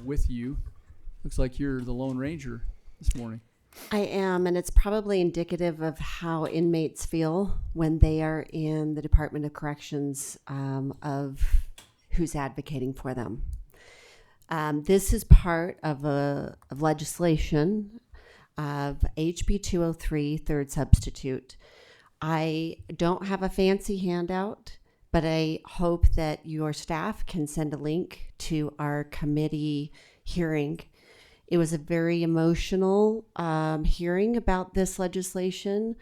with you. Looks like you're the Lone Ranger this morning. I am, and it's probably indicative of how inmates feel when they are in the Department of Corrections, of who's advocating for them. This is part of legislation of HB 203, third substitute. I don't have a fancy handout, but I hope that your staff can send a link to our committee hearing. It was a very emotional hearing about this legislation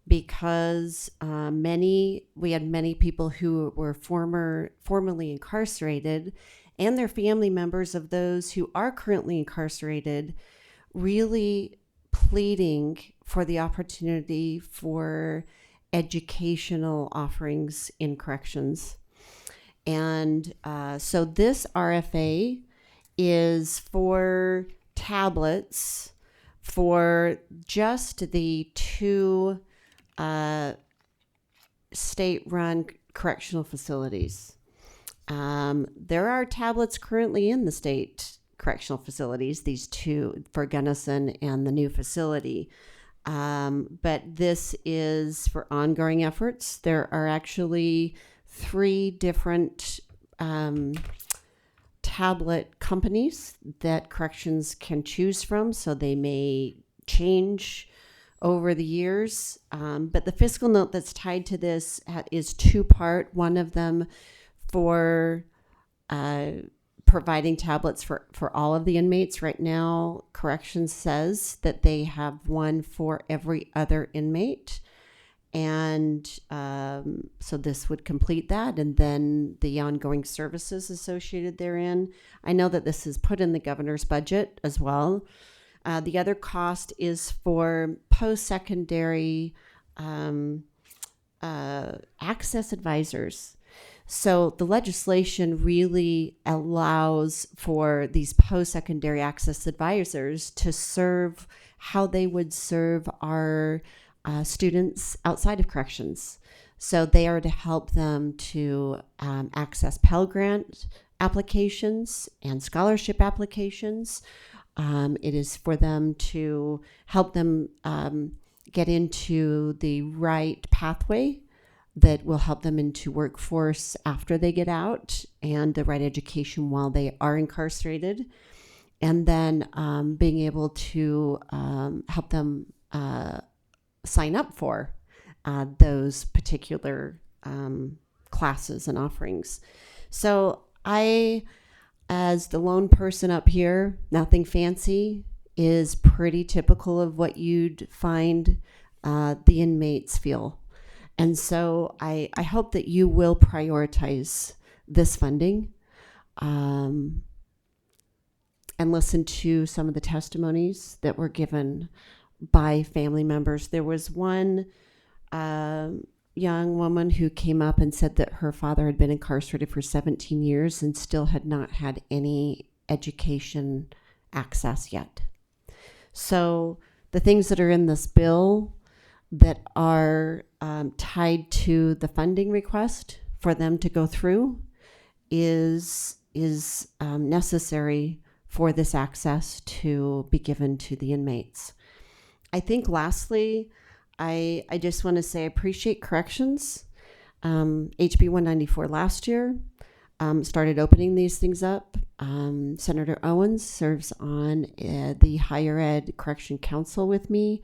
because we had many people who were formerly incarcerated and their family members of those who are currently incarcerated really pleading for the opportunity for educational offerings in corrections. And so this RFA is for tablets for just the two state-run correctional facilities. There are tablets currently in the state correctional facilities, these two for Gunnison and the new facility. But this is for ongoing efforts. There are actually 3 different tablet companies that corrections can choose from, so they may change over the years. But the fiscal note that's tied to this is 2-part. One of them for providing tablets for all of the inmates. Right now, corrections says that they have one for every other inmate. And so this would complete that, and then the ongoing services associated therein. I know that this is put in the governor's budget as well. The other cost is for post-secondary access advisors. So the legislation really allows for these post-secondary access advisors to serve how they would serve our students outside of corrections. So they are to help them to access Pell Grant applications and scholarship applications. It is for them to help them get into the right pathway that will help them into workforce after they get out, and the right education while they are incarcerated, and then being able to help them sign up for those particular classes and offerings. So I, as the lone person up here, nothing fancy, is pretty typical of what you'd find the inmates feel. And so I hope that you will prioritize this funding and listen to some of the testimonies that were given by family members. There was one young woman who came up and said that her father had been incarcerated for 17 years and still had not had any education access yet. So the things that are in this bill that are tied to the funding request for them to go through is necessary for this access to be given to the inmates. I think lastly, I just want to say I appreciate corrections. HB 194 last year started opening these things up. Senator Owens serves on the Higher Ed Correction Council with me,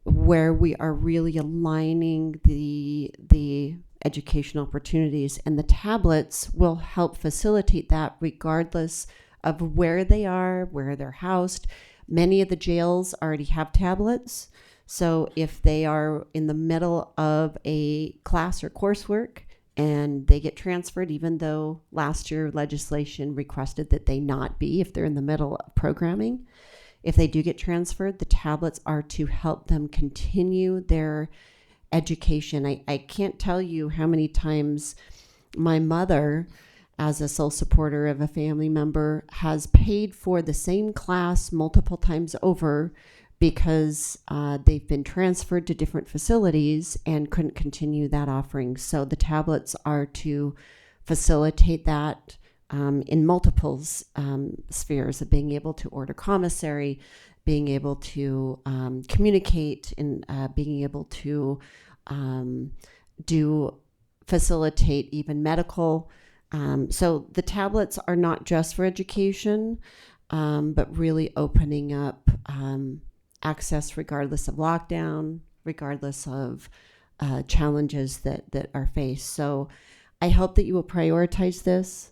where we are really aligning the educational opportunities, and the tablets will help facilitate that regardless of where they are, where they're housed. Many of the jails already have tablets, so if they are in the middle of a class or coursework and they get transferred, even though last year legislation requested that they not be if they're in the middle of programming, if they do get transferred, the tablets are to help them continue their education. I can't tell you how many times my mother, as a sole supporter of a family member, has paid for the same class multiple times over because they've been transferred to different facilities and couldn't continue that offering. So the tablets are to facilitate that in multiple spheres of being able to order commissary, being able to communicate, and being able to facilitate even medical. So the tablets are not just for education, but really opening up access regardless of lockdown, regardless of challenges that are faced. So I hope that you will prioritize this.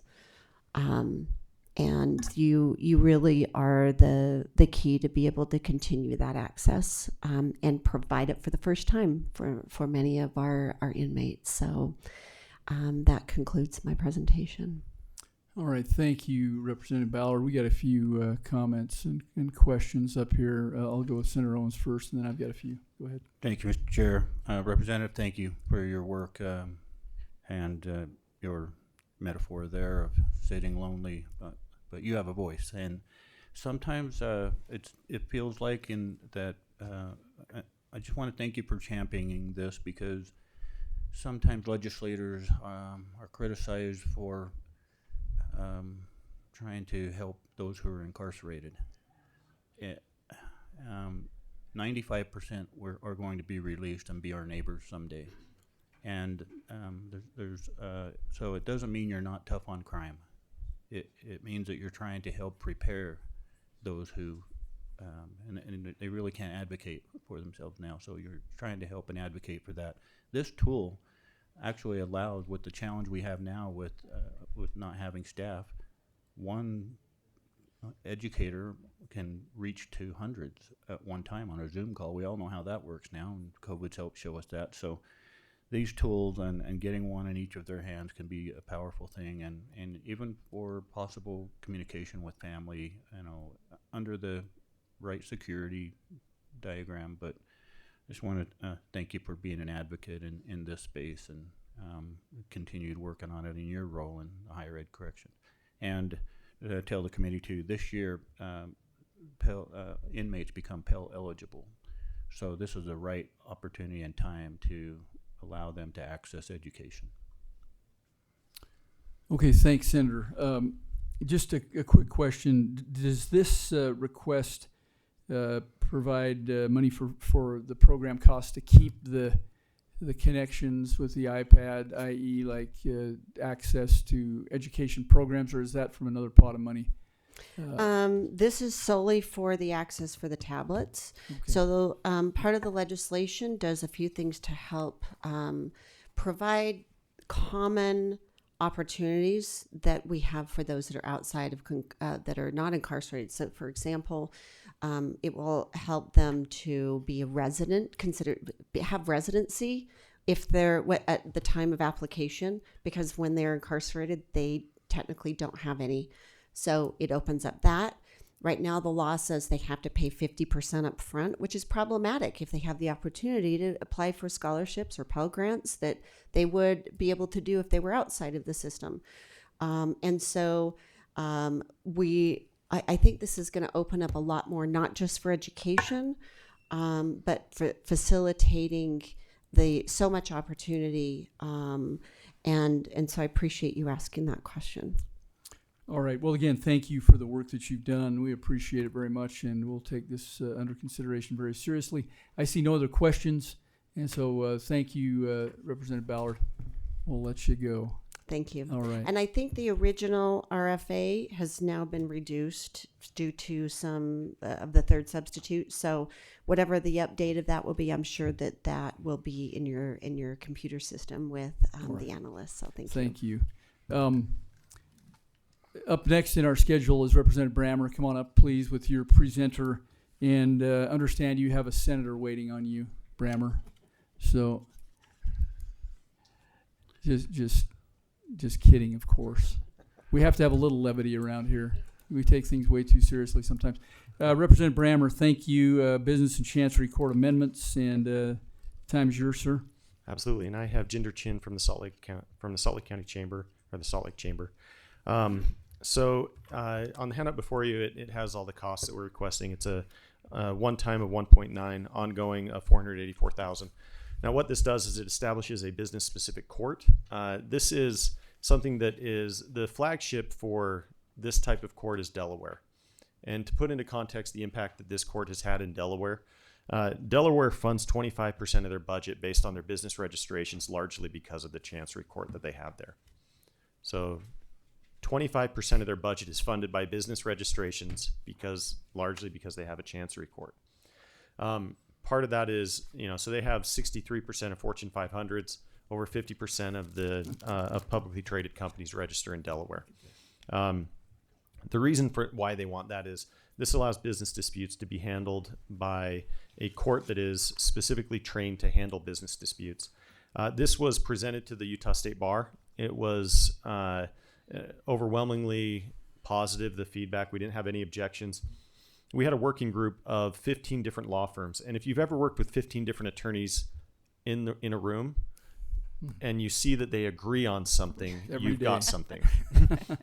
And you really are the key to be able to continue that access and provide it for the first time for many of our inmates. So that concludes my presentation. All right, thank you, Representative Ballard. We got a few comments and questions up here. I'll go with Senator Owens first, and then I've got a few. Go ahead. Thank you, Mr. Chair. Representative, thank you for your work and your metaphor there of sitting lonely, but you have a voice. And sometimes it feels like I just want to thank you for championing this, because sometimes legislators are criticized for trying to help those who are incarcerated. 95% are going to be released and be our neighbors someday. And so it doesn't mean you're not tough on crime. It means that you're trying to help prepare those who, and they really can't advocate for themselves now. So you're trying to help and advocate for that. This tool actually allows, with the challenge we have now with not having staff, one educator can reach to hundreds at one time on a Zoom call. We all know how that works now, and COVID's helped show us that. So these tools and getting one in each of their hands can be a powerful thing, and even for possible communication with family, under the right security diagram. But I just want to thank you for being an advocate in this space, and continued working on it in your role in higher ed correction. And tell the committee too, this year inmates become Pell eligible. So this is the right opportunity and time to allow them to access education. Okay, thanks, Senator. Just a quick question. Does this request provide money for the program costs to keep the connections with the iPad, i.e. like access to education programs, or is that from another pot of money? This is solely for the access for the tablets. Okay. So part of the legislation does a few things to help provide common opportunities that we have for those that are outside of that are not incarcerated. So, for example, it will help them to be a resident, have residency if they're at the time of application, because when they're incarcerated, they technically don't have any. So it opens up that. Right now, the law says they have to pay 50% up front, which is problematic if they have the opportunity to apply for scholarships or Pell Grants that they would be able to do if they were outside of the system. And so I think this is going to open up a lot more, not just for education, but for facilitating so much opportunity. And so I appreciate you asking that question. All right. Well, again, thank you for the work that you've done. We appreciate it very much, and we'll take this under consideration very seriously. I see no other questions, and so thank you, Representative Ballard. We'll let you go. Thank you. All right. And I think the original RFA has now been reduced due to some of the third substitute. So whatever the update of that will be, I'm sure that will be in your computer system with right. The analysts. So thank you. Thank you. Up next in our schedule is Representative Brammer. Come on up, please, with your presenter. And understand you have a senator waiting on you, Brammer. So just kidding, of course. We have to have a little levity around here. We take things way too seriously sometimes. Representative Brammer, thank you. Business and Chancery Court amendments, and time's yours, sir. Absolutely, and I have Jinder Chin from the Salt Lake County Chamber, or the Salt Lake Chamber. So on the handout before you, it has all the costs that we're requesting. It's a one-time of 1.9, ongoing of 484,000. Now, what this does is it establishes a business-specific court. This is something that is the flagship for this type of court is Delaware. And to put into context the impact that this court has had in Delaware, Delaware funds 25% of their budget based on their business registrations, largely because of the Chancery Court that they have there. So 25% of their budget is funded by business registrations largely because they have a Chancery Court. Part of that is, so they have 63% of Fortune 500s, over 50% of publicly traded companies register in Delaware. The reason for why they want that is this allows business disputes to be handled by a court that is specifically trained to handle business disputes. This was presented to the Utah State Bar. It was overwhelmingly positive, the feedback. We didn't have any objections. We had a working group of 15 different law firms. And if you've ever worked with 15 different attorneys in a room, and you see that they agree on something, you've got something.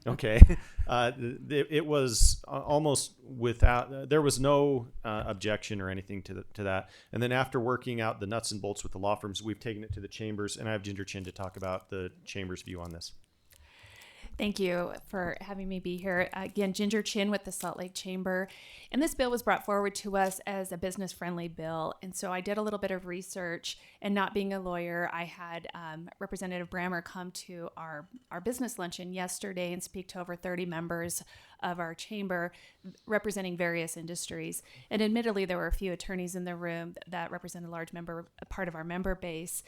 Okay. It was almost without, there was no objection or anything to that. And then after working out the nuts and bolts with the law firms, we've taken it to the chambers, and I have Ginger Chin to talk about the chamber's view on this. Thank you for having me be here. Again, Ginger Chin with the Salt Lake Chamber. And this bill was brought forward to us as a business-friendly bill. And so I did a little bit of research, and not being a lawyer, I had Representative Brammer come to our business luncheon yesterday and speak to over 30 members of our chamber representing various industries. And admittedly, there were a few attorneys in the room that represent a part of our member base.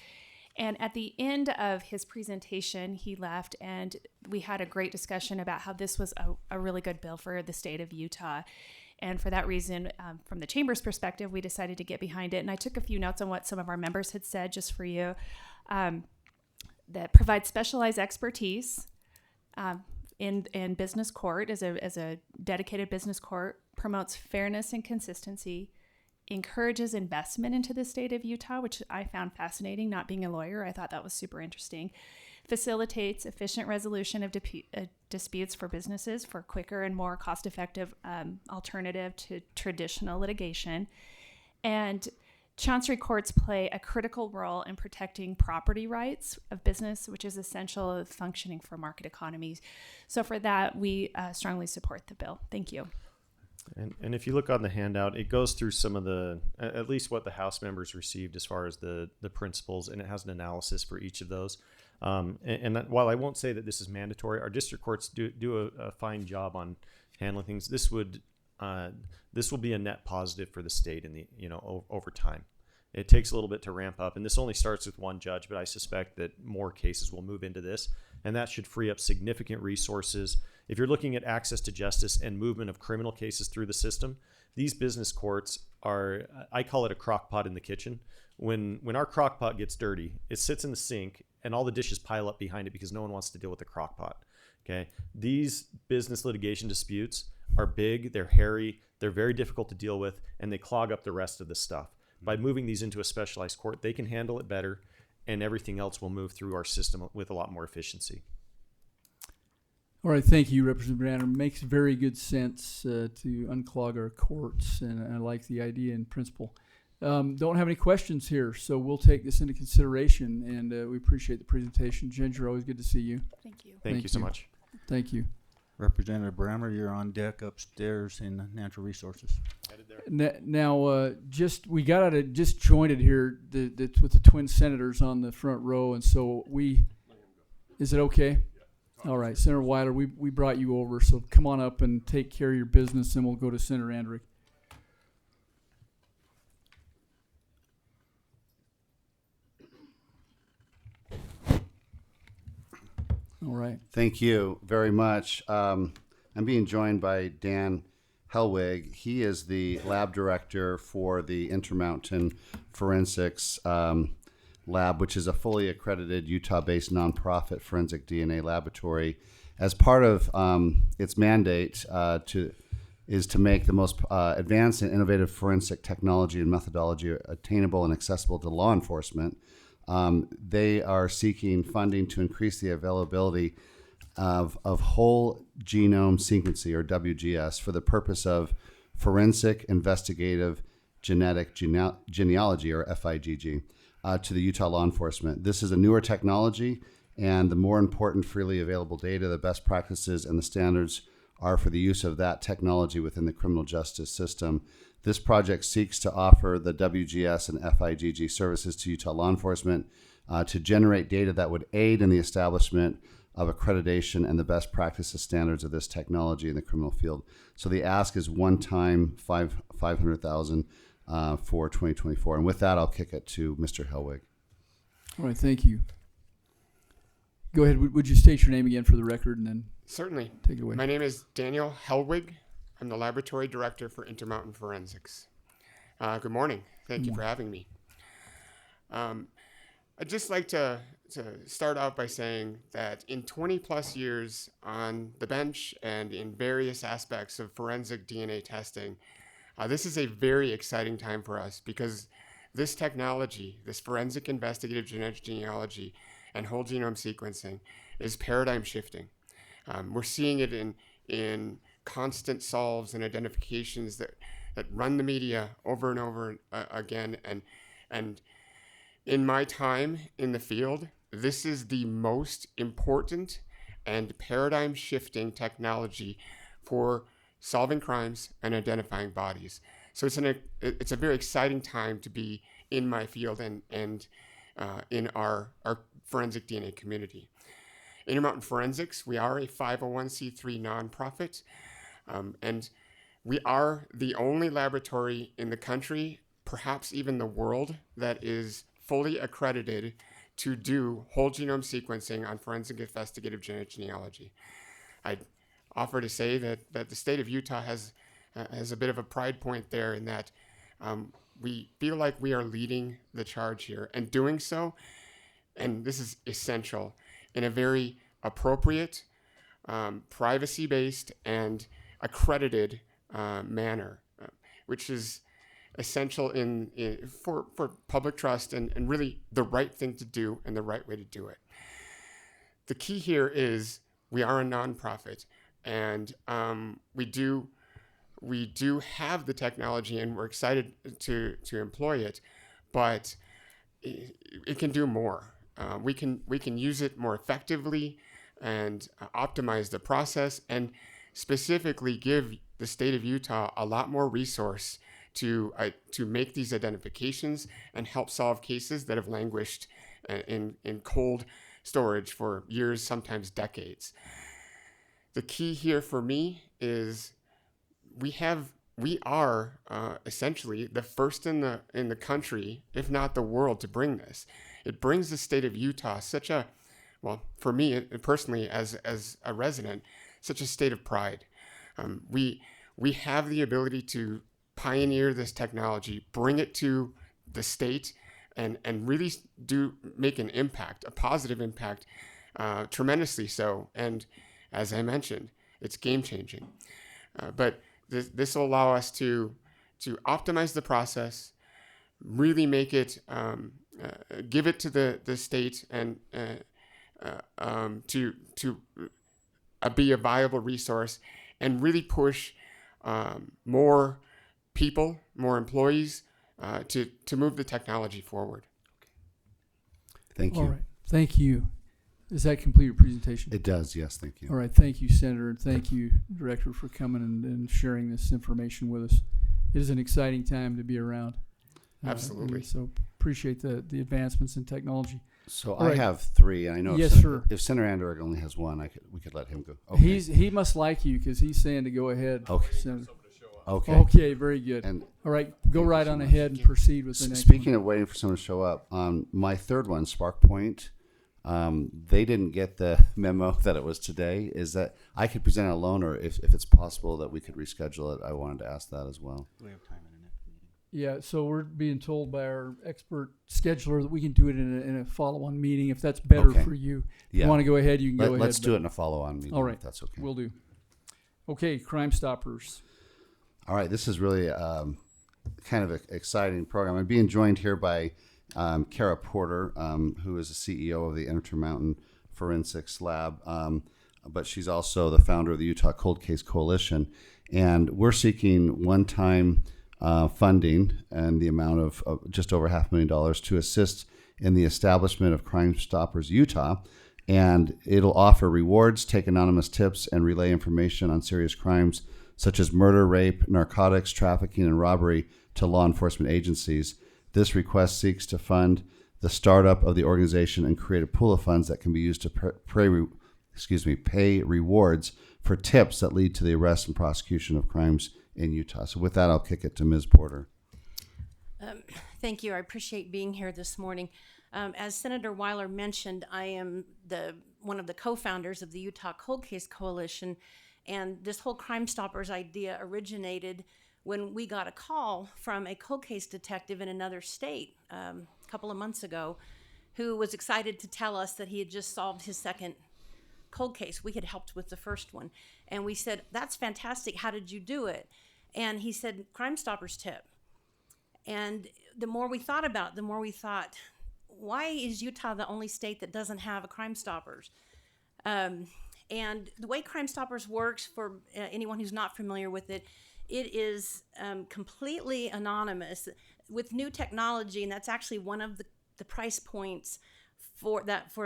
And at the end of his presentation, he left, and we had a great discussion about how this was a really good bill for the state of Utah. And for that reason, from the chamber's perspective, we decided to get behind it. And I took a few notes on what some of our members had said just for you. That provides specialized expertise in business court as a dedicated business court, promotes fairness and consistency, encourages investment into the state of Utah, which I found fascinating. Not being a lawyer, I thought that was super interesting. Facilitates efficient resolution of disputes for businesses for quicker and more cost-effective alternative to traditional litigation. And Chancery courts play a critical role in protecting property rights of business, which is essential functioning for market economies. So for that, we strongly support the bill. Thank you. And if you look on the handout, it goes through some of at least what the House members received as far as the principles, and it has an analysis for each of those. And while I won't say that this is mandatory, our district courts do a fine job on handling things. This will be a net positive for the state over time. It takes a little bit to ramp up, and this only starts with one judge, but I suspect that more cases will move into this, and that should free up significant resources. If you're looking at access to justice and movement of criminal cases through the system, these business courts are, I call it a crock pot in the kitchen. When our crock pot gets dirty, it sits in the sink and all the dishes pile up behind it because no one wants to deal with the crock pot. Okay. These business litigation disputes are big, they're hairy, they're very difficult to deal with, and they clog up the rest of the stuff. By moving these into a specialized court, they can handle it better, and everything else will move through our system with a lot more efficiency. All right, thank you, Representative Branner. Makes very good sense to unclog our courts, and I like the idea in principle. Don't have any questions here, so we'll take this into consideration, and we appreciate the presentation. Ginger, always good to see you. Thank you. Thank you so much. Thank you. Representative Brammer, you're on deck upstairs in Natural Resources. Now, we got out of disjointed here with the twin senators on the front row, and so is it okay? All right, Senator Weiler, we brought you over, so come on up and take care of your business, and we'll go to Senator Andrick. All right. Thank you very much. I'm being joined by Dan Helwig. He is the lab director for the Intermountain Forensics Lab, which is a fully accredited Utah-based nonprofit forensic DNA laboratory. As part of its mandate is to make the most advanced and innovative forensic technology and methodology attainable and accessible to law enforcement. They are seeking funding to increase the availability of whole genome sequencing, or WGS, for the purpose of forensic investigative genetic genealogy, or FIGG, to the Utah law enforcement. This is a newer technology, And the more important freely available data, the best practices and the standards are for the use of that technology within the criminal justice system. This project seeks to offer the WGS and FIGG services to Utah law enforcement to generate data that would aid in the establishment of accreditation and the best practices standards of this technology in the criminal field. So the ask is one time $500,000 for 2024. And with that, I'll kick it to Mr. Hellwig. All right, thank you. Go ahead. Would you state your name again for the record and then Certainly. take it away? My name is Daniel Hellwig. I'm the Laboratory Director for Intermountain Forensics. Good morning. Thank you for having me. I'd just like to start out by saying that in 20 plus years on the bench and in various aspects of forensic DNA testing, this is a very exciting time for us because this technology, this forensic investigative genetic genealogy and whole genome sequencing is paradigm shifting. We're seeing it in constant solves and identifications that run the media over and over again. And in my time in the field, this is the most important and paradigm shifting technology for solving crimes and identifying bodies. So it's a very exciting time to be in my field and in our forensic DNA community. Intermountain Forensics, we are a 501c3 nonprofit, and we are the only laboratory in the country, perhaps even the world, that is fully accredited to do whole genome sequencing on forensic investigative genetic genealogy. I'd offer to say that the state of Utah has a bit of a pride point there in that we feel like we are leading the charge here and doing so, and this is essential, in a very appropriate, privacy-based, and accredited manner, which is essential for public trust and really the right thing to do and the right way to do it. The key here is we are a nonprofit, and we do have the technology, and we're excited to employ it, but it can do more. We can use it more effectively and optimize the process, and specifically give the state of Utah a lot more resource to make these identifications and help solve cases that have languished in cold storage for years, sometimes decades. The key here for me is we are essentially the first in the country, if not the world, to bring this. It brings the state of Utah for me personally as a resident, such a state of pride. We have the ability to pioneer this technology, bring it to the state, and really do make an impact, a positive impact, tremendously so. And as I mentioned, it's game changing. But this will allow us to optimize the process, really make it, give it to the state, and to be a viable resource, and really push more people, more employees, to move the technology forward. Thank you. All right. Thank you. Does that complete your presentation? It does, yes, thank you. All right. Thank you, Senator, and thank you, Director, for coming and sharing this information with us. It is an exciting time to be around. Absolutely. So appreciate the advancements in technology. So All I right. have three, and I know Yes, sir. if Senator Anderegg only has one, we could let him go. Okay. He must like you because he's saying to go ahead. Okay. Senator. Okay. Okay, very good. And All right, go Thank you right so on much. ahead and proceed with the next speaking one. of waiting for someone to show up, my third one, SparkPoint, they didn't get the memo that it was today. Is that I could present it alone, or if it's possible that we could reschedule it? I wanted to ask that as well. Do we have time in the next meeting? Yeah, so we're being told by our expert scheduler that we can do it in a follow-on meeting if that's better Okay. for you. If Yeah. you want to go ahead, you can go ahead. Let's do it in a follow-on meeting. All right. If that's okay. We'll do. Okay, Crime Stoppers. All right, this is really kind of an exciting program. I'm being joined here by Kara Porter, who is the CEO of the Intermountain Forensics Lab, but she's also the founder of the Utah Cold Case Coalition. And we're seeking one-time funding and the amount of just over $500,000 to assist in the establishment of Crime Stoppers Utah. and it'll offer rewards, take anonymous tips, and relay information on serious crimes such as murder, rape, narcotics, trafficking, and robbery to law enforcement agencies. This request seeks to fund the startup of the organization and create a pool of funds that can be used to pay rewards for tips that lead to the arrest and prosecution of crimes in Utah. So with that, I'll kick it to Ms. Porter. Thank you. I appreciate being here this morning. As Senator Weiler mentioned, I am one of the co-founders of the Utah Cold Case Coalition, and this whole Crime Stoppers idea originated when we got a call from a cold case detective in another state a couple of months ago who was excited to tell us that he had just solved his second cold case. We had helped with the first one. And we said, "That's fantastic. How did you do it?" And he said, "Crime Stoppers tip." And the more we thought about it, the more we thought, why is Utah the only state that doesn't have a Crime Stoppers? And the way Crime Stoppers works, for anyone who's not familiar with it, it is completely anonymous with new technology, and that's actually one of the price points for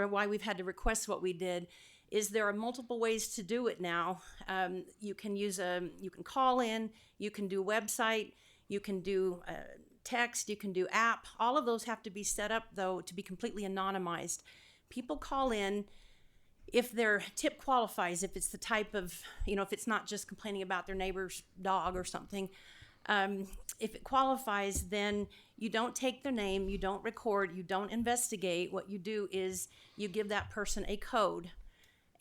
why we've had to request what we did. Is there are multiple ways to do it now. You can call in, you can do website, you can do text, you can do app. All of those have to be set up, though, to be completely anonymized. People call in if their tip qualifies, if it's the type of, if it's not just complaining about their neighbor's dog or something. If it qualifies, then you don't take their name, you don't record, you don't investigate. What you do is you give that person a code,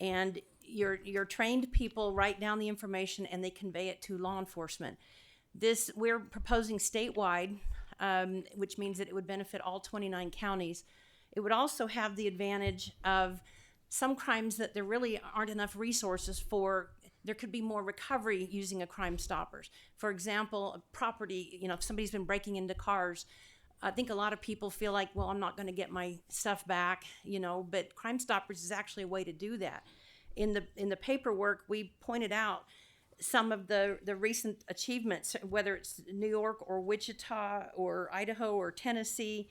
and your trained people write down the information and they convey it to law enforcement. We're proposing statewide, which means that it would benefit all 29 counties. It would also have the advantage of some crimes that there really aren't enough resources for. There could be more recovery using a Crime Stoppers. For example, a property, if somebody's been breaking into cars, I think a lot of people feel like, well, I'm not going to get my stuff back, but Crime Stoppers is actually a way to do that. In the paperwork, we pointed out some of the recent achievements, whether it's New York or Wichita or Idaho or Tennessee,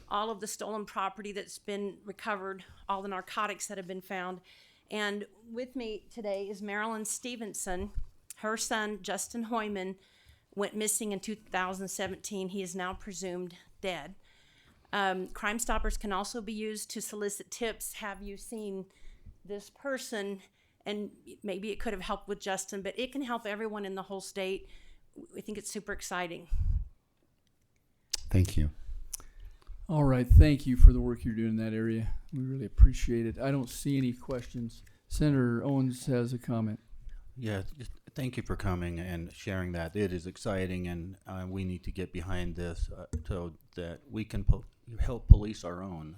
all of the stolen property that's been recovered, all the narcotics that have been found. And with me today is Marilyn Stevenson. Her son, Justin Hoyman, went missing in 2017. He is now presumed dead. Crime Stoppers can also be used to solicit tips. Have you seen this person? And maybe it could have helped with Justin, but it can help everyone in the whole state. I think it's super exciting. Thank you. All right, thank you for the work you're doing in that area. We really appreciate it. I don't see any questions. Senator Owens has a comment. Yeah, thank you for coming and sharing that. It is exciting, and we need to get behind this so that we can help police our own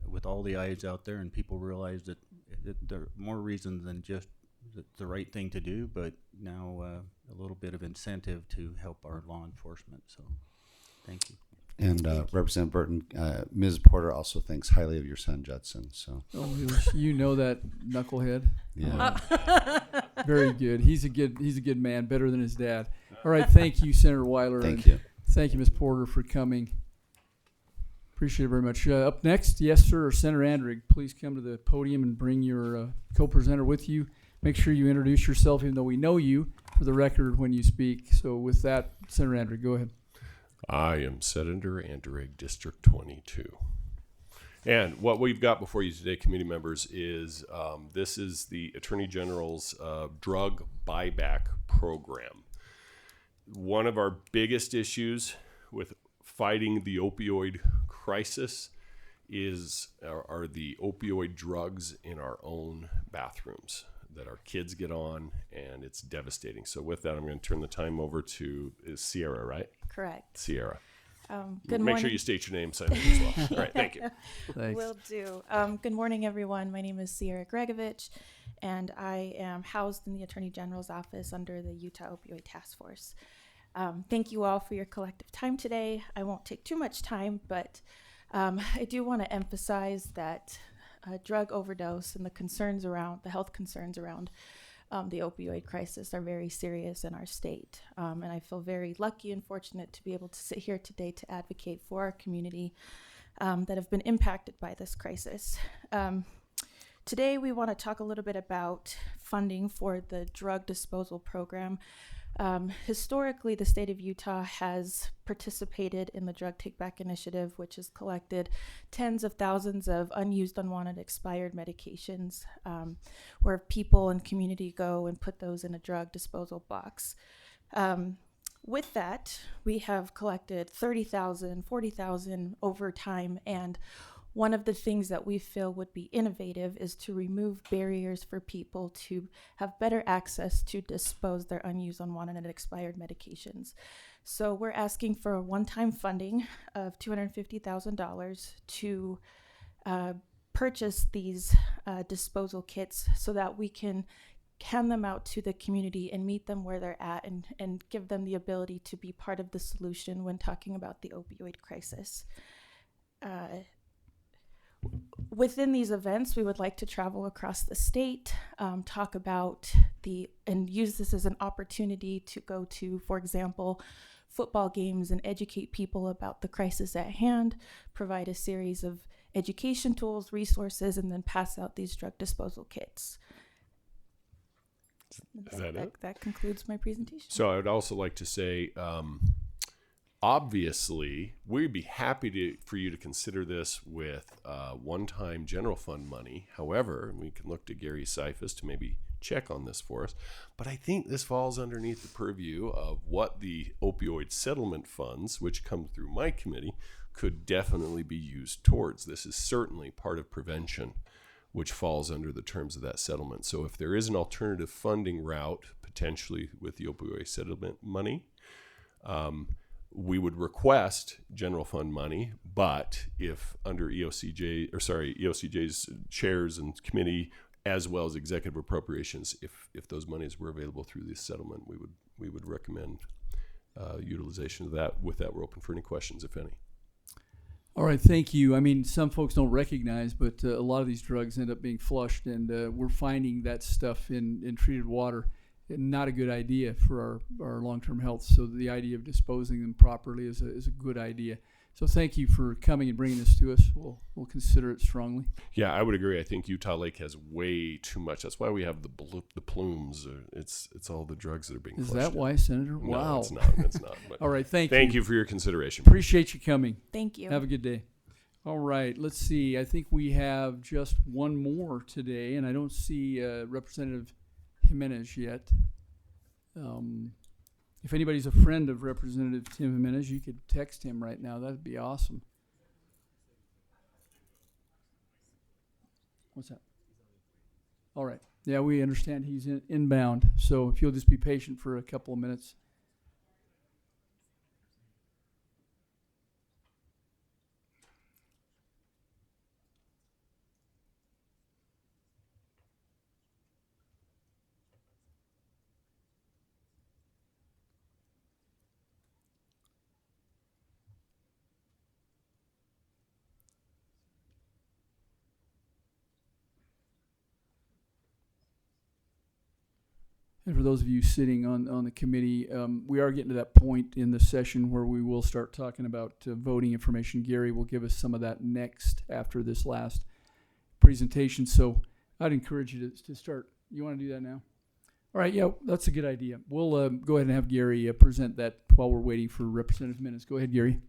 with all the eyes out there, and people realize that there are more reasons than just the right thing to do, but now a little bit of incentive to help our law enforcement. So thank you. And Representative Burton, Ms. Porter also thinks highly of your son, Judson. So, you know that knucklehead. Yeah, very good. He's a good man, better than his dad. All right, thank you, Senator Weiler. Thank you. Thank you, Ms. Porter, for coming. Appreciate it very much. Up next, yes, sir, Senator Andrig, please come to the podium and bring your co-presenter with you. Make sure you introduce yourself, even though we know you, for the record when you speak. So with that, Senator Andrig, go ahead. I am Senator Andrig, District 22. And what we've got before you today, committee members, is this is the Attorney General's drug buyback program. One of our biggest issues with fighting the opioid crisis are the opioid drugs in our own bathrooms that our kids get on, and it's devastating. So with that, I'm going to turn the time over to Sierra, right? Correct. Sierra. Good morning. Make sure you state your name, sign it as well. All right, thank you. Thanks. Will do. Good morning, everyone. My name is Sierra Gregovich, and I am housed in the Attorney General's office under the Utah Opioid Task Force. Thank you all for your collective time today. I won't take too much time, but I do want to emphasize that drug overdose and the health concerns around the opioid crisis are very serious in our state. And I feel very lucky and fortunate to be able to sit here today to advocate for our community that have been impacted by this crisis. Today, we want to talk a little bit about funding for the drug disposal program. Historically, the state of Utah has participated in the Drug Take Back Initiative, which has collected tens of thousands of unused, unwanted, expired medications, where people and community go and put those in a drug disposal box. With that, we have collected 30,000, 40,000 over time, and one of the things that we feel would be innovative is to remove barriers for people to have better access to dispose their unused, unwanted, and expired medications. So we're asking for a one-time funding of $250,000 to purchase these disposal kits so that we can hand them out to the community and meet them where they're at and give them the ability to be part of the solution when talking about the opioid crisis. Within these events, we would like to travel across the state, talk about and use this as an opportunity to go to, for example, football games and educate people about the crisis at hand, provide a series of education tools, resources, and then pass out these drug disposal kits. Is that it? That concludes my presentation. So I would also like to say, obviously, we'd be happy for you to consider this with one-time general fund money. However, we can look to Gary Seifus to maybe check on this for us. But I think this falls underneath the purview of what the opioid settlement funds, which come through my committee, could definitely be used towards. This is certainly part of prevention, which falls under the terms of that settlement. So if there is an alternative funding route, potentially with the opioid settlement money, we would request general fund money, but if under EOCJ's chairs and committee, as well as executive appropriations, if those monies were available through this settlement, we would recommend utilization of that. With that, we're open for any questions, if any. All right, thank you. I mean, some folks don't recognize, but a lot of these drugs end up being flushed, and we're finding that stuff in treated water. Not a good idea for our long-term health. So the idea of disposing them properly is a good idea. So thank you for coming and bringing this to us. We'll consider it strongly. Yeah, I would agree. I think Utah Lake has way too much. That's why we have the plumes. It's all the drugs that are being Is flushed that why, Senator? No, Wow. it's not. It's not. But All right, thank thank you. you for your consideration. Appreciate you coming. Thank you. Have a good day. All right, let's see. I think we have just one more today, and I don't see Representative Jimenez yet. If anybody's a friend of Representative Tim Jimenez, you could text him right now. That'd be awesome. What's that? All right. Yeah, we understand he's inbound. So if you'll just be patient for a couple of minutes. And for those of you sitting on the committee, we are getting to that point in the session where we will start talking about voting information. Gary will give us some of that next after this last presentation. So I'd encourage you to start. You want to do that now? All right, yeah, that's a good idea. We'll go ahead and have Gary present that while we're waiting for Representative Minutes. Go ahead, Gary.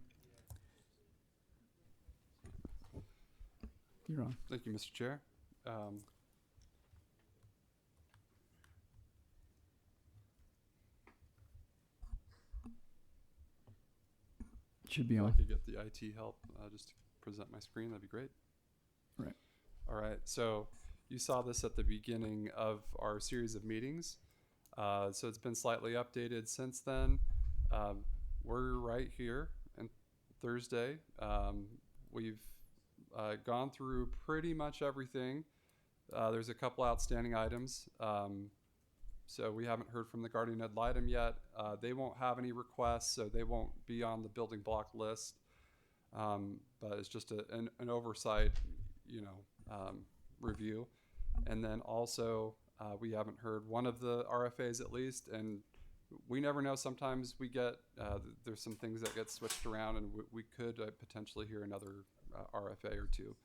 You're on. Thank you, Mr. Chair. Should be If on. I could get the IT help just to present my screen, that'd be great. Right. All right. So you saw this at the beginning of our series of meetings. So it's been slightly updated since then. We're right here on Thursday. We've gone through pretty much everything. There's a couple outstanding items. So we haven't heard from the guardian ad litem yet. They won't have any requests, so they won't be on the building block list. But it's just an oversight, review. And then also, we haven't heard one of the RFAs at least, and we never know. Sometimes we get, there's some things that get switched around, and we could potentially hear another RFA or two.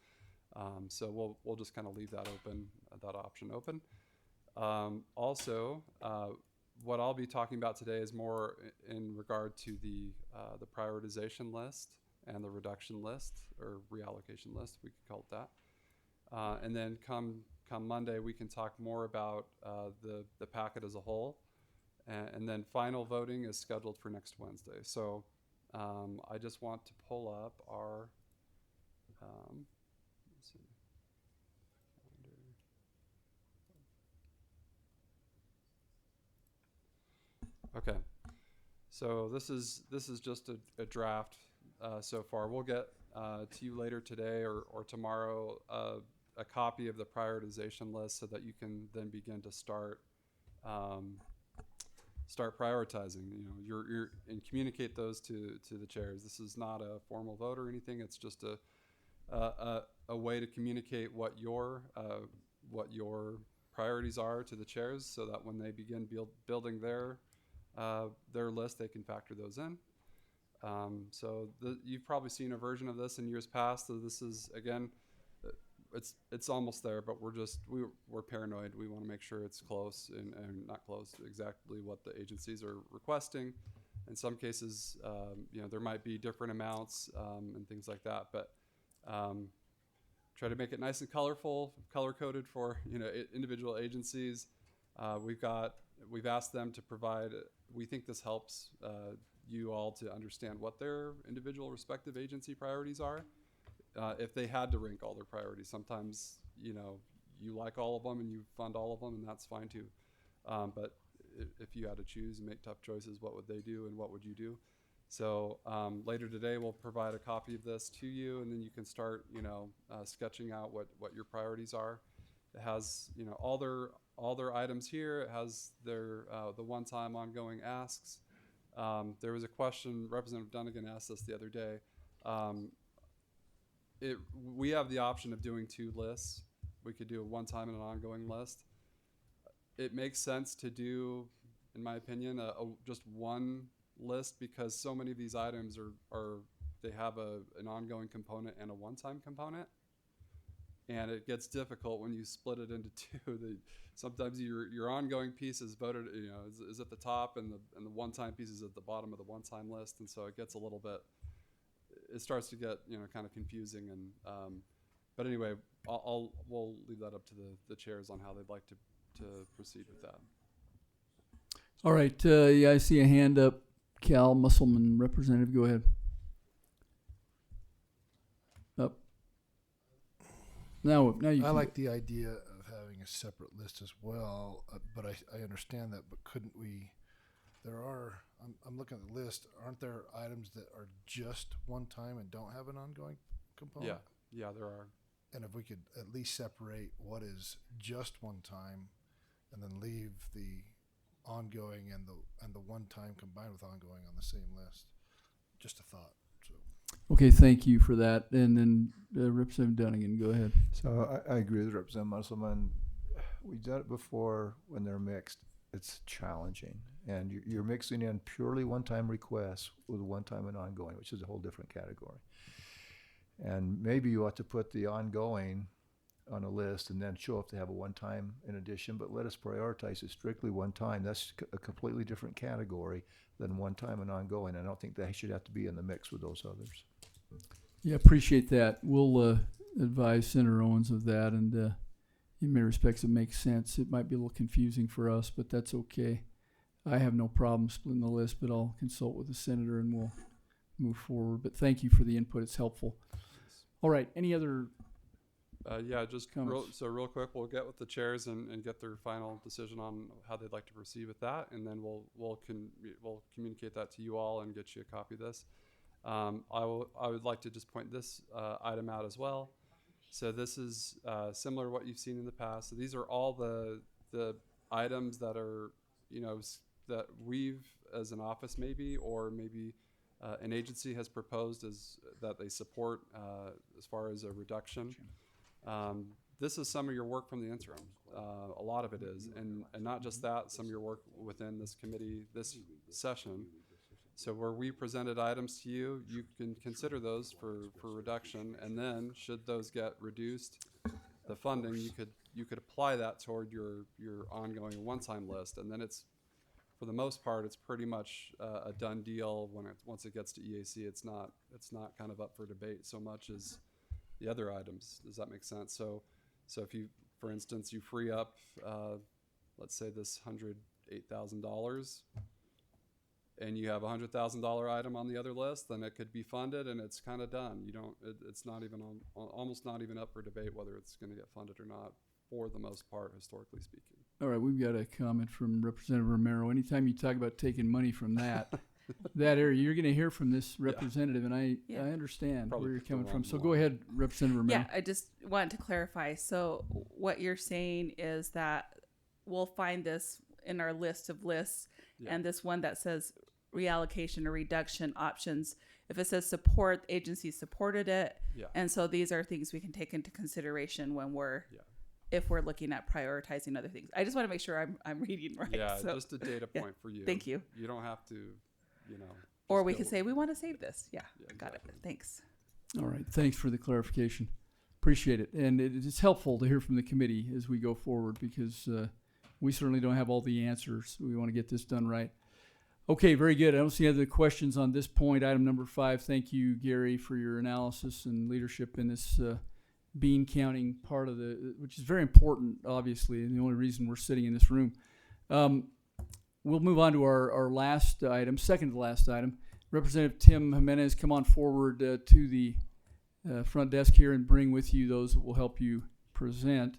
So we'll just kind of leave that open, that option open. Also, what I'll be talking about today is more in regard to the prioritization list and the reduction list, or reallocation list, we could call it that. And then come Monday, we can talk more about the packet as a whole. And then final voting is scheduled for next Wednesday. So I just want to pull up our, let's see, calendar. Okay, so this is just a draft so far. We'll get to you later today or tomorrow a copy of the prioritization list so that you can then begin to start prioritizing. You're and communicate those to the chairs. This is not a formal vote or anything. It's just a way to communicate what your priorities are to the chairs, so that when they begin building their list, they can factor those in. So you've probably seen a version of this in years past. So this is, again, it's almost there, but we're paranoid. We want to make sure it's close and not close to exactly what the agencies are requesting. In some cases, there might be different amounts and things like that, but try to make it nice and colorful, color-coded for individual agencies. We've asked them to provide. We think this helps you all to understand what their individual respective agency priorities are. If they had to rank all their priorities, sometimes you like all of them and you fund all of them, and that's fine too. But if you had to choose and make tough choices, what would they do and what would you do? So later today, we'll provide a copy of this to you, and then you can start sketching out what your priorities are. It has all their items here. It has their the one-time ongoing asks. There was a question Representative Dunnigan asked us the other day. We have the option of doing two lists. We could do a one-time and an ongoing list. It makes sense to do, in my opinion, just one list, because so many of these items they have an ongoing component and a one-time component, and it gets difficult when you split it into two. Sometimes your ongoing piece is voted, is at the top, and the one-time piece is at the bottom of the one-time list, and so it gets a little bit. It starts to get kind of confusing, and but anyway, we'll leave that up to the chairs on how they'd like to proceed with that. All right, yeah, I see a hand up. Cal Musselman, Representative, go ahead. Up. Now you. I like the idea of having a separate list as well, but I understand that. But couldn't we? I'm looking at the list. Aren't there items that are just one time and don't have an ongoing component? Yeah, there are. And if we could at least separate what is just one time, and then leave the ongoing and the one time combined with ongoing on the same list. Just a thought. So. Okay, thank you for that. And then Representative Dunnigan, go ahead. So I agree with Representative Musselman. We've done it before when they're mixed. It's challenging. And you're mixing in purely one-time requests with one-time and ongoing, which is a whole different category. And maybe you ought to put the ongoing on a list and then show if they have a one-time in addition, but let us prioritize it strictly one-time. That's a completely different category than one-time and ongoing. I don't think they should have to be in the mix with those others. Yeah, appreciate that. We'll advise Senator Owens of that, and in many respects it makes sense. It might be a little confusing for us, but that's okay. I have no problem splitting the list, but I'll consult with the senator and we'll move forward. But thank you for the input. It's helpful. All right, any other Just comments? real quick, we'll get with the chairs and get their final decision on how they'd like to proceed with that, and then we'll communicate that to you all and get you a copy of this. I would like to just point this item out as well. So this is similar to what you've seen in the past. So these are all the items that are that we've as an office maybe an agency has proposed that they support as far as a reduction. This is some of your work from the interim. A lot of it is, and not just that, some of your work within this committee, this session. So where we presented items to you, you can consider those for reduction, and then should those get reduced, the funding, you could apply that toward your ongoing one-time list, and then it's, for the most part, it's pretty much a done deal. Once it gets to EAC, it's not kind of up for debate so much as the other items. Does that make sense? So if you, for instance, you free up, let's say this $108,000, and you have a $100,000 item on the other list, then it could be funded and it's kind of done. You don't, it's not even almost not even up for debate whether it's going to get funded or not, for the most part, historically speaking. All right, we've got a comment from Representative Romero. Anytime you talk about taking money from that area, you're going to hear from this representative, and I understand Probably where you're coming the from. wrong So one. go ahead, Representative Romero. Yeah, I just want to clarify. So what you're saying is that we'll find this in our list of lists, and this one that says reallocation or reduction options, if it says support, the agency supported it, and so these are things we can take into consideration when we're if we're looking at prioritizing other things. I just want to make sure I'm reading right. Yeah, so, just a data point for you. Thank you. You don't have to, or we could say we want to save this. Yeah, got exactly. it. Thanks. All right, thanks for the clarification. Appreciate it. And it's helpful to hear from the committee as we go forward, because we certainly don't have all the answers. We want to get this done right. Okay, very good. I don't see other questions on this point. Item number 5. Thank you, Gary, for your analysis and leadership in this bean counting part of which is very important, obviously, and the only reason we're sitting in this room. We'll move on to our last item, second to last item. Representative Tim Jimenez, come on forward to the front desk here and bring with you those that will help you present.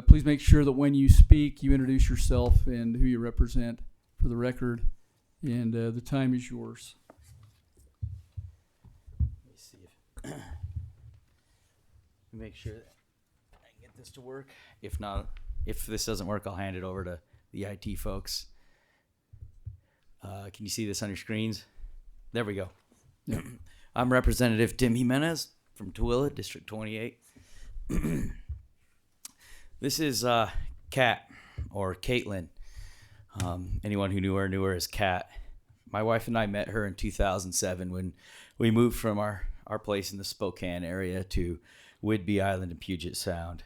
Please make sure that when you speak, you introduce yourself and who you represent for the record, and the time is yours. Let me see if make sure that I can get this to work. If not, if this doesn't work, I'll hand it over to the IT folks. Can you see this on your screens? There we go. Yeah. I'm Representative Tim Jimenez from Tooele, District 28. This is Kat, or Caitlin. Anyone who knew her as Kat. My wife and I met her in 2007 when we moved from our place in the Spokane area to Whidbey Island and Puget Sound.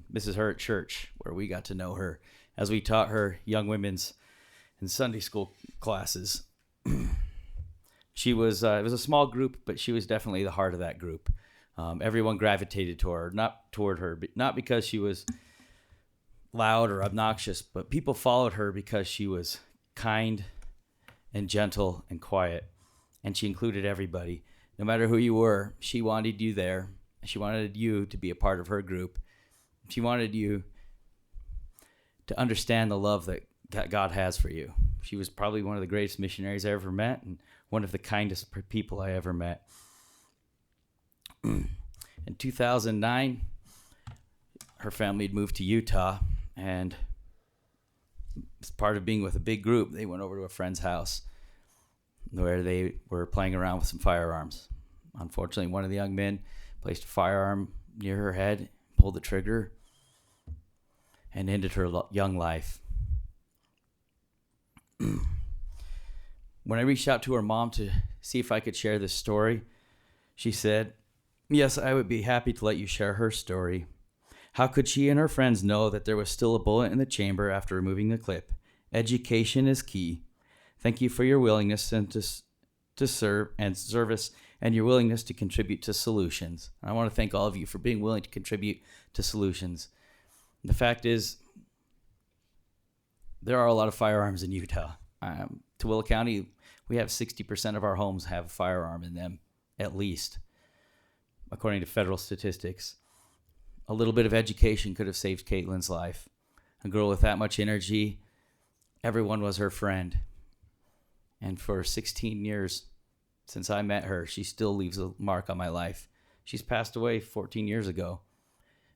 This is her at church, where we got to know her as we taught her young women's and Sunday school classes. She was, it was a small group, but she was definitely the heart of that group. Everyone gravitated toward her, not because she was loud or obnoxious, but people followed her because she was kind and gentle and quiet, and she included everybody. No matter who you were, she wanted you there. She wanted you to be a part of her group. She wanted you to understand the love that God has for you. She was probably one of the greatest missionaries I ever met, and one of the kindest people I ever met. In 2009, her family had moved to Utah, and as part of being with a big group, they went over to a friend's house where they were playing around with some firearms. Unfortunately, one of the young men placed a firearm near her head, pulled the trigger, and ended her young life. When I reached out to her mom to see if I could share this story, she said, "Yes, I would be happy to let you share her story. How could she and her friends know that there was still a bullet in the chamber after removing the clip? Education is key. Thank you for your willingness and to serve and service, and your willingness to contribute to solutions." I want to thank all of you for being willing to contribute to solutions. The fact is, there are a lot of firearms in Utah. Tooele County, we have 60% of our homes have a firearm in them, at least, according to federal statistics. A little bit of education could have saved Caitlin's life. A girl with that much energy, everyone was her friend. And for 16 years since I met her, she still leaves a mark on my life. She's passed away 14 years ago.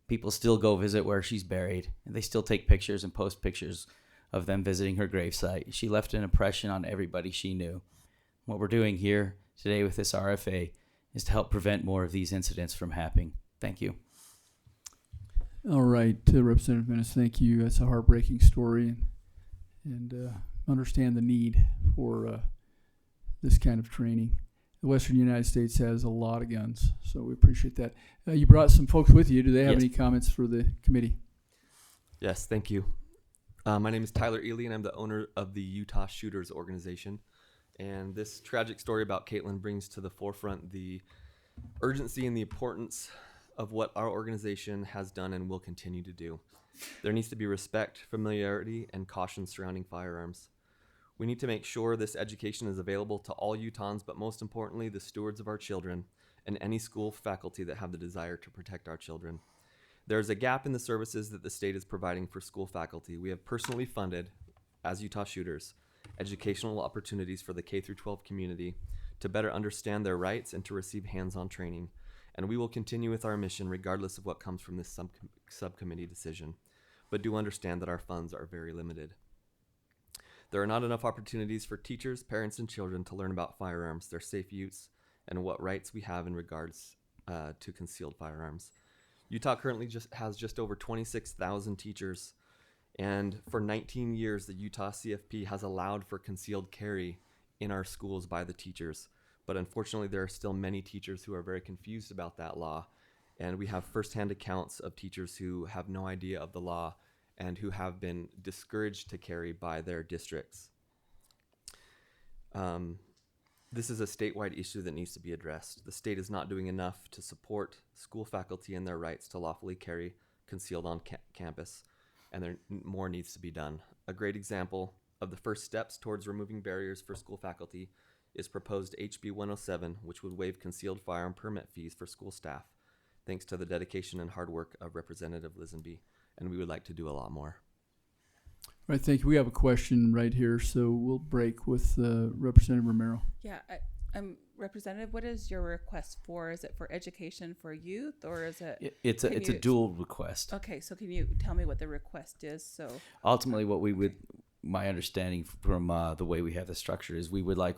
People still go visit where she's buried, and they still take pictures and post pictures of them visiting her gravesite. She left an impression on everybody she knew. What we're doing here today with this RFA is to help prevent more of these incidents from happening. Thank you. All right, Representative Menace, thank you. That's a heartbreaking story, and understand the need for this kind of training. The Western United States has a lot of guns, so we appreciate that. You brought some folks with you. Do they have Yes. any comments for the committee? Yes, thank you. My name is Tyler Ely, and I'm the owner of the Utah Shooters Organization. And this tragic story about Caitlin brings to the forefront the urgency and the importance of what our organization has done and will continue to do. There needs to be respect, familiarity, and caution surrounding firearms. We need to make sure this education is available to all Utahns, but most importantly, the stewards of our children and any school faculty that have the desire to protect our children. There is a gap in the services that the state is providing for school faculty. We have personally funded, as Utah Shooters, educational opportunities for the K-12 community to better understand their rights and to receive hands-on training. And we will continue with our mission regardless of what comes from this subcommittee decision. But do understand that our funds are very limited. There are not enough opportunities for teachers, parents, and children to learn about firearms, their safe use, and what rights we have in regards to concealed firearms. Utah currently has just over 26,000 teachers, and for 19 years, the Utah CFP has allowed for concealed carry in our schools by the teachers. But unfortunately, there are still many teachers who are very confused about that law, and we have firsthand accounts of teachers who have no idea of the law and who have been discouraged to carry by their districts. This is a statewide issue that needs to be addressed. The state is not doing enough to support school faculty in their rights to lawfully carry concealed on campus, and more needs to be done. A great example of the first steps towards removing barriers for school faculty is proposed HB 107, which would waive concealed firearm permit fees for school staff, thanks to the dedication and hard work of Representative Lisenby, and we would like to do a lot more. Right, thank you. We have a question right here, so we'll break with Representative Romero. Yeah, Representative, what is your request for? Is it for education for youth, or is it? It's a dual request. Okay, so can you tell me what the request is? So ultimately, what we would, my understanding from the way we have the structure is we would like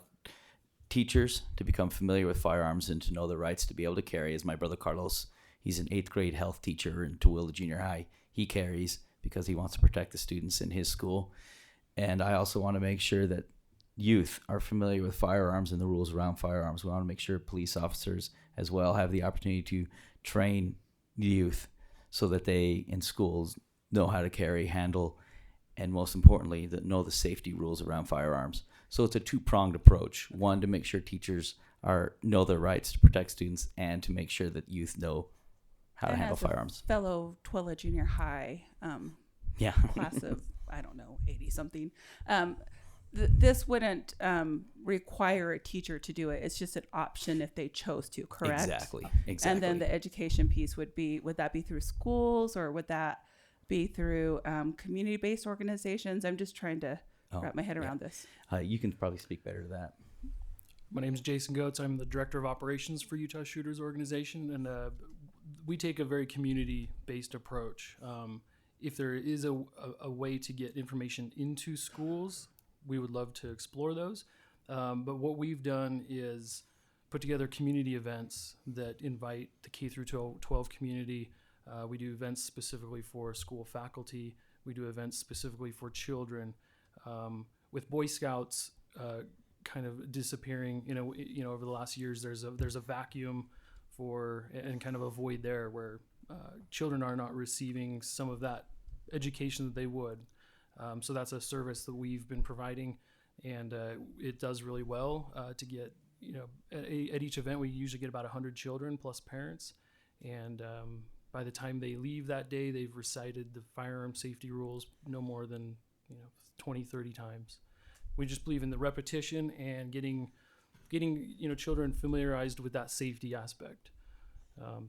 teachers to become familiar with firearms and to know their rights to be able to carry. As my brother Carlos, he's an 8th grade health teacher in Tooele Junior High. He carries because he wants to protect the students in his school. And I also want to make sure that youth are familiar with firearms and the rules around firearms. We want to make sure police officers as well have the opportunity to train the youth so that they in schools know how to carry, handle, and most importantly, know the safety rules around firearms. So it's a two-pronged approach. One, to make sure teachers know their rights to protect students, and to make sure that youth know how to handle firearms. Fellow Tooele Junior High class of, I don't know, 80 something. This wouldn't require a teacher to do it. It's just an option if they chose to, correct? Exactly. And then the education piece would that be through schools, or would that be through community-based organizations? I'm just trying to wrap my head around this. You can probably speak better to that. My name is Jason Goetz. I'm the Director of Operations for Utah Shooters Organization, and we take a very community-based approach. If there is a way to get information into schools, we would love to explore those. But what we've done is put together community events that invite the K-12 community. We do events specifically for school faculty. We do events specifically for children. With Boy Scouts kind of disappearing, over the last years, there's a vacuum and kind of a void there where children are not receiving some of that education that they would. So that's a service that we've been providing, and it does really well to get, at each event we usually get about 100 children plus parents, and by the time they leave that day, they've recited the firearm safety rules no more than 20, 30 times. We just believe in the repetition and getting children familiarized with that safety aspect.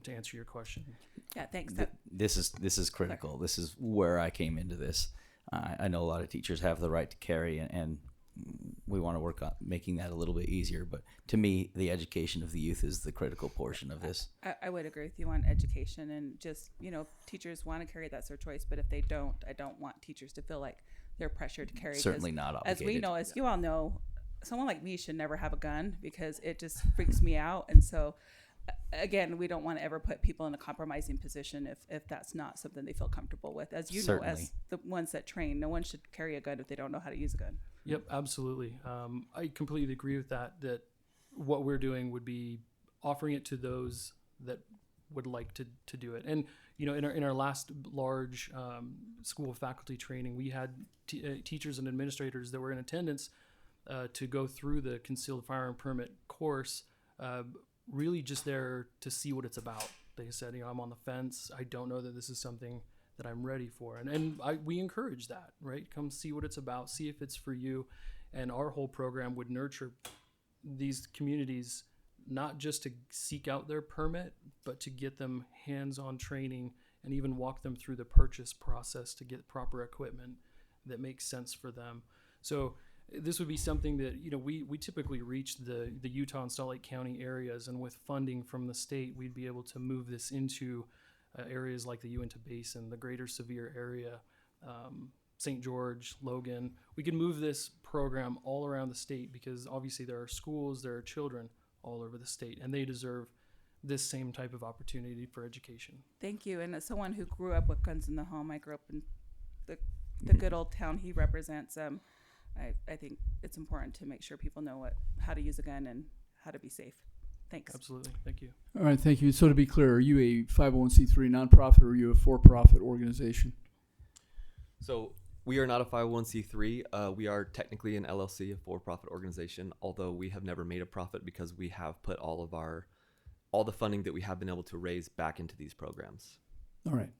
To answer your question. Yeah, thanks. This is critical. This is where I came into this. I know a lot of teachers have the right to carry, and we want to work on making that a little bit easier. But to me, the education of the youth is the critical portion of this. I would agree with you on education, and just, teachers want to carry, that's their choice. But if they don't, I don't want teachers to feel like they're pressured to carry. Certainly not obligated. As we know, as you all know, someone like me should never have a gun because it just freaks me out. And so again, we don't want to ever put people in a compromising position if that's not something they feel comfortable with. As you know, as the ones that train, no one should carry a gun if they don't know how to use a gun. Yep, absolutely. I completely agree with that. That what we're doing would be offering it to those that would like to do it. And in our last large school faculty training, we had teachers and administrators that were in attendance to go through the concealed firearm permit course. Really just there to see what it's about. They said, I'm on the fence. I don't know that this is something that I'm ready for. And we encourage that, right? Come see what it's about, see if it's for you. And our whole program would nurture these communities, not just to seek out their permit, but to get them hands-on training and even walk them through the purchase process to get proper equipment that makes sense for them. So this would be something that, we typically reach the Utah and Salt Lake County areas, and with funding from the state, we'd be able to move this into areas like the Uinta Basin, the greater Sevier area, St. George, Logan. We can move this program all around the state because obviously there are schools, there are children all over the state, and they deserve this same type of opportunity for education. Thank you. And as someone who grew up with guns in the home, I grew up in the good old town he represents. I think it's important to make sure people know how to use a gun and how to be safe. Thanks. Absolutely. Thank you. All right, thank you. So to be clear, are you a 501c3 nonprofit or are you a for-profit organization? So we are not a 501c3. We are technically an LLC, a for-profit organization, although we have never made a profit because we have put all the funding that we have been able to raise back into these programs. All right.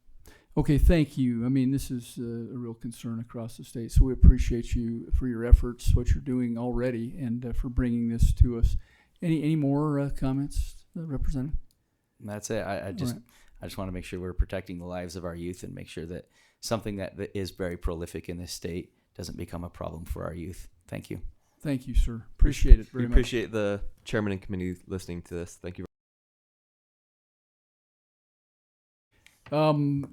Okay, thank you. I mean, this is a real concern across the state, so we appreciate you for your efforts, what you're doing already, and for bringing this to us. Any more comments, Representative? That's it. I just want to make sure we're protecting the lives of our youth and make sure that something that is very prolific in this state doesn't become a problem for our youth. Thank you. Thank you, sir. Appreciate it very much. We appreciate the chairman and committee listening to this. Thank you.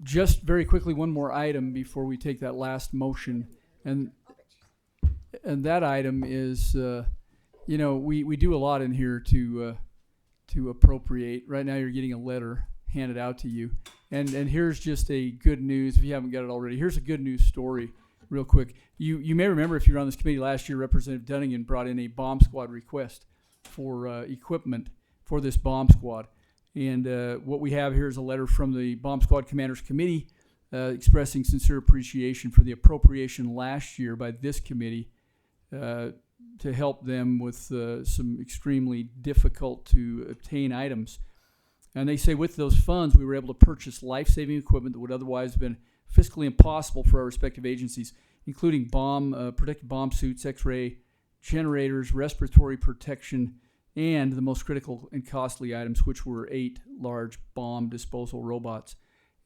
Just very quickly, one more item before we take that last motion, and that item is, we do a lot in here to appropriate. Right now, you're getting a letter handed out to you, and here's just a good news. If you haven't got it already, here's a good news story, real quick. You may remember if you were on this committee last year, Representative Dunnigan brought in a bomb squad request for equipment for this bomb squad. And what we have here is a letter from the Bomb Squad Commanders Committee expressing sincere appreciation for the appropriation last year by this committee to help them with some extremely difficult to obtain items. And they say with those funds, we were able to purchase life-saving equipment that would otherwise have been fiscally impossible for our respective agencies, including protective bomb suits, X-ray generators, respiratory protection, and the most critical and costly items, which were 8 large bomb disposal robots.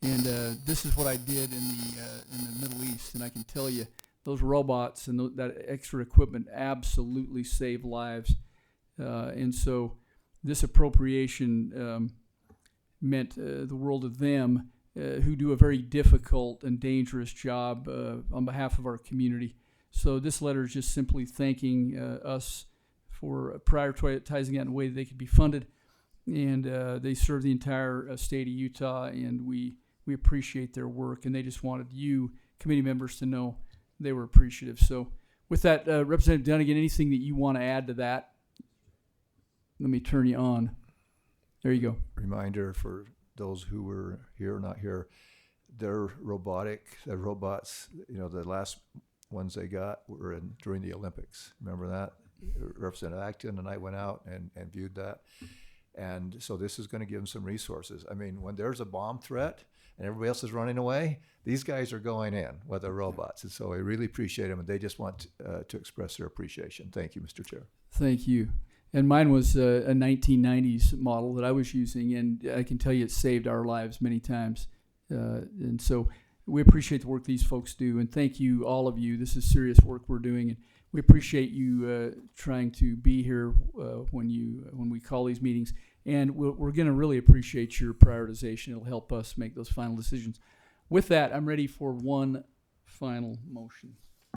And this is what I did in the Middle East, and I can tell you, those robots and that extra equipment absolutely save lives. And so this appropriation meant the world of them, who do a very difficult and dangerous job on behalf of our community. So this letter is just simply thanking us for prioritizing it in a way that they could be funded. And they serve the entire state of Utah, and we appreciate their work. And they just wanted you, committee members, to know they were appreciative. So with that, Representative Dunnigan, anything that you want to add to that? Let me turn you on. There you go. Reminder for those who were here or not here, their robots, the last ones they got were during the Olympics. Remember that? Representative Acton and I went out and viewed that. And so this is going to give them some resources. I mean, when there's a bomb threat and everybody else is running away, these guys are going in with their robots. And so I really appreciate them, and they just want to express their appreciation. Thank you, Mr. Chair. Thank you. And mine was a 1990s model that I was using, and I can tell you it saved our lives many times. And so we appreciate the work these folks do, and thank you, all of you. This is serious work we're doing, and we appreciate you trying to be here when we call these meetings. And we're going to really appreciate your prioritization. It'll help us make those final decisions. With that, I'm ready for one final motion.